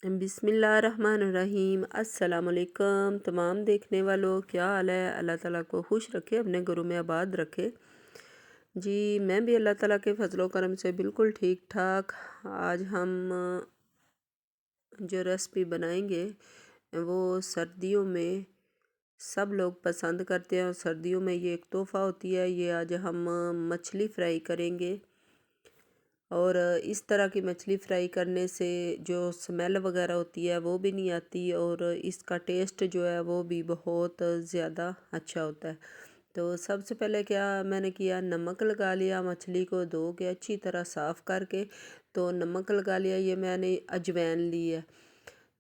बिस्मिल्लाहिर्रहमानिर्रहीम। अस्सलाम वालेकुम तमाम देखने वालों, क्या हाल है। अल्लाह ताला को खुश रखे, अपने घरों में आबाद रखे। जी मैं भी अल्लाह ताला के फजलो करम से बिल्कुल ठीक ठाक। आज हम जो रेसिपी बनाएंगे वो सर्दियों में सब लोग पसंद करते हैं और सर्दियों में ये एक तोहफ़ा होती है। ये आज हम मछली फ्राई करेंगे और इस तरह की मछली फ्राई करने से जो स्मेल वगैरह होती है वो भी नहीं आती और इसका टेस्ट जो है वो भी बहुत ज़्यादा अच्छा होता है। तो सबसे पहले क्या मैंने किया, नमक लगा लिया, मछली को धो के अच्छी तरह साफ़ करके तो नमक लगा लिया। ये मैंने अजवाइन ली है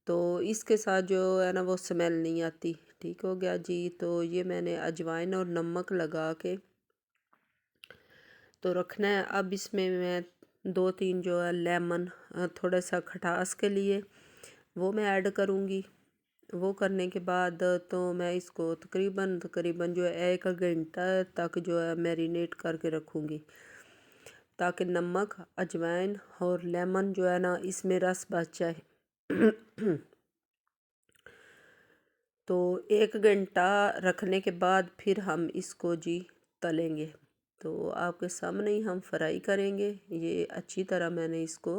तो इसके साथ जो है ना वो स्मेल नहीं आती। ठीक हो गया जी। तो ये मैंने अजवाइन और नमक लगा के तो रखना है। अब इसमें मैं दो तीन जो है लेमन, थोड़ा सा खटास के लिए वो मैं ऐड करूँगी। वो करने के बाद तो मैं इसको तकरीबन तकरीबन जो है 1 घंटा तक जो है मैरिनेट करके रखूँगी ताकि नमक, अजवाइन और लेमन जो है ना इसमें रस बच जाए। तो 1 घंटा रखने के बाद फिर हम इसको जी तलेंगे। तो आपके सामने ही हम फ्राई करेंगे। ये अच्छी तरह मैंने इसको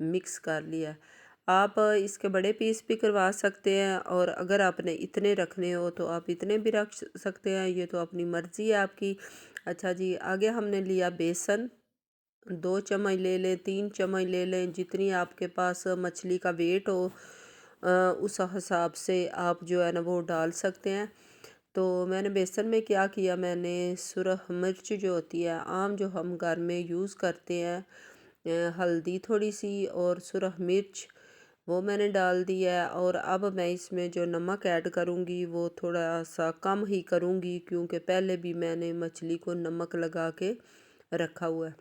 मिक्स कर लिया। आप इसके बड़े पीस भी करवा सकते हैं और अगर आपने इतने रखने हो तो आप इतने भी रख सकते हैं, ये तो अपनी मर्ज़ी है आपकी। अच्छा जी, आगे हमने लिया बेसन। 2 चम्मच ले लें, 3 चम्मच ले लें, जितनी आपके पास मछली का वेट हो उस हिसाब से आप जो है ना वो डाल सकते हैं। तो मैंने बेसन में क्या किया, मैंने सुरख मिर्च जो होती है आम जो हम घर में यूज़ करते हैं, हल्दी थोड़ी सी और सुरख मिर्च वो मैंने डाल दिया है। और अब मैं इसमें जो नमक ऐड करूँगी वो थोड़ा सा कम ही करूँगी क्योंकि पहले भी मैंने मछली को नमक लगा के रखा हुआ है।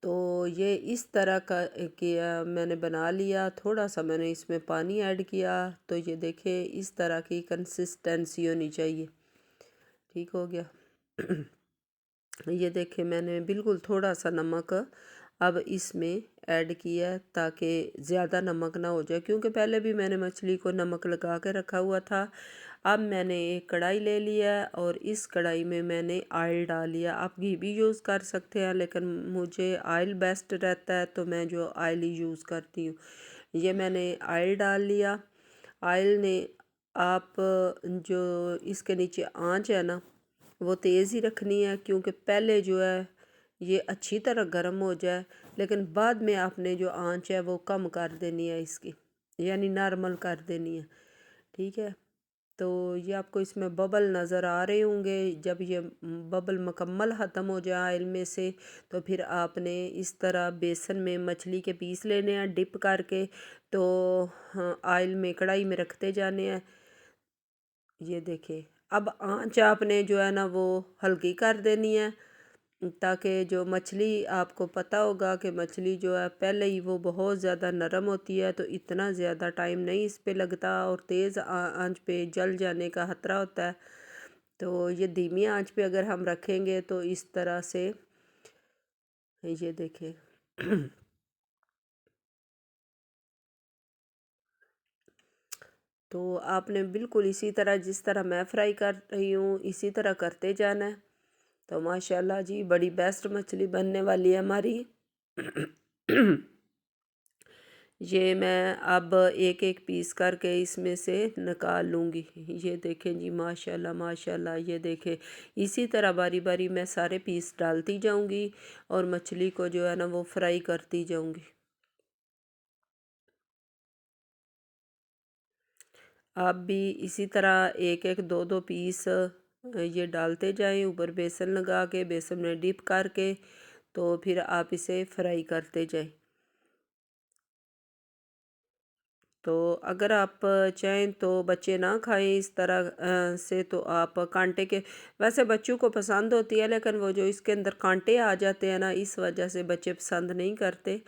तो ये इस तरह का किया मैंने बना लिया। थोड़ा सा मैंने इसमें पानी ऐड किया तो ये देखिए इस तरह की कंसिस्टेंसी होनी चाहिए। ठीक हो गया। ये देखिए मैंने बिल्कुल थोड़ा सा नमक अब इसमें ऐड किया ताकि ज़्यादा नमक ना हो जाए, क्योंकि पहले भी मैंने मछली को नमक लगा के रखा हुआ था। अब मैंने एक कढ़ाई ले लिया है और इस कढ़ाई में मैंने ऑयल डाल लिया। आप घी भी यूज़ कर सकते हैं लेकिन मुझे ऑयल बेस्ट रहता है तो मैं जो ऑयल ही यूज़ करती हूँ। ये मैंने ऑयल डाल लिया। ऑयल ने आप जो इसके नीचे आंच है ना वो तेज़ ही रखनी है, क्योंकि पहले जो है ये अच्छी तरह गर्म हो जाए लेकिन बाद में आपने जो आंच है वो कम कर देनी है इसकी, यानी नॉर्मल कर देनी है। ठीक है। तो ये आपको इसमें बबल नज़र आ रहे होंगे। जब ये बबल मुकम्मल ख़त्म हो जाए ऑयल में से तो फिर आपने इस तरह बेसन में मछली के पीस लेने हैं डिप करके। तो हाँ, ऑयल में कढ़ाई में रखते जाने हैं। ये देखिए अब आंच आपने जो है ना वो हल्की कर देनी है ताकि जो मछली, आपको पता होगा कि मछली जो है पहले ही वो बहुत ज़्यादा नरम होती है तो इतना ज़्यादा टाइम नहीं इस पे लगता और तेज़ आंच पे जल जाने का खतरा होता है। तो ये धीमी आंच पे अगर हम रखेंगे तो इस तरह से ये देखिए। तो आपने बिल्कुल इसी तरह जिस तरह मैं फ्राई कर रही हूँ इसी तरह करते जाना है। तो माशाल्लाह जी बड़ी बेस्ट मछली बनने वाली है हमारी। ये मैं अब एक एक पीस करके इसमें से निकाल लूँगी। ये देखें जी माशाल्लाह माशाल्लाह, ये देखें इसी तरह बारी बारी मैं सारे पीस डालती जाऊँगी और मछली को जो है ना वो फ्राई करती जाऊँगी। आप भी इसी तरह एक एक दो दो पीस ये डालते जाएं ऊपर बेसन लगा के, बेसन में डिप करके तो फिर आप इसे फ्राई करते जाएं। तो अगर आप चाहें तो बच्चे ना खाएं इस तरह से तो आप कांटे के, वैसे बच्चों को पसंद होती है लेकिन वो जो इसके अंदर कांटे आ जाते हैं ना इस वजह से बच्चे पसंद नहीं करते।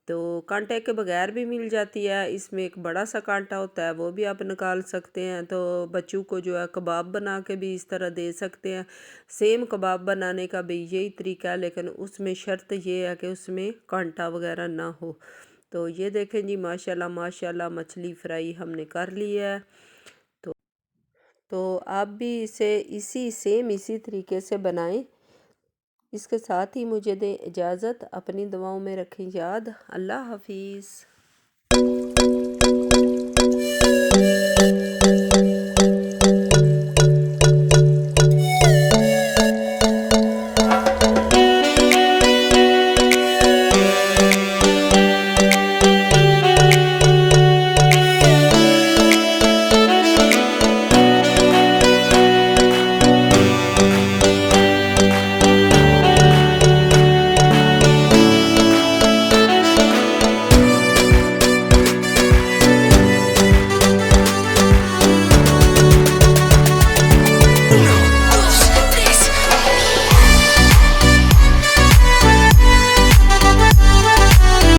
तो कांटे के बगैर भी मिल जाती है, इसमें एक बड़ा सा कांटा होता है वो भी आप निकाल सकते हैं। तो बच्चों को जो है कबाब बना के भी इस तरह दे सकते हैं। सेम कबाब बनाने का भी यही तरीका है लेकिन उसमें शर्त ये है कि उसमें कांटा वगैरह ना हो। तो ये देखें जी, माशाल्लाह माशाल्लाह मछली फ्राई हमने कर ली है। तो आप भी इसे इसी तरीके से बनाएं। इसके साथ ही मुझे दें इजाज़त, अपनी दुआओं में रखें याद। अल्लाह हाफिज़।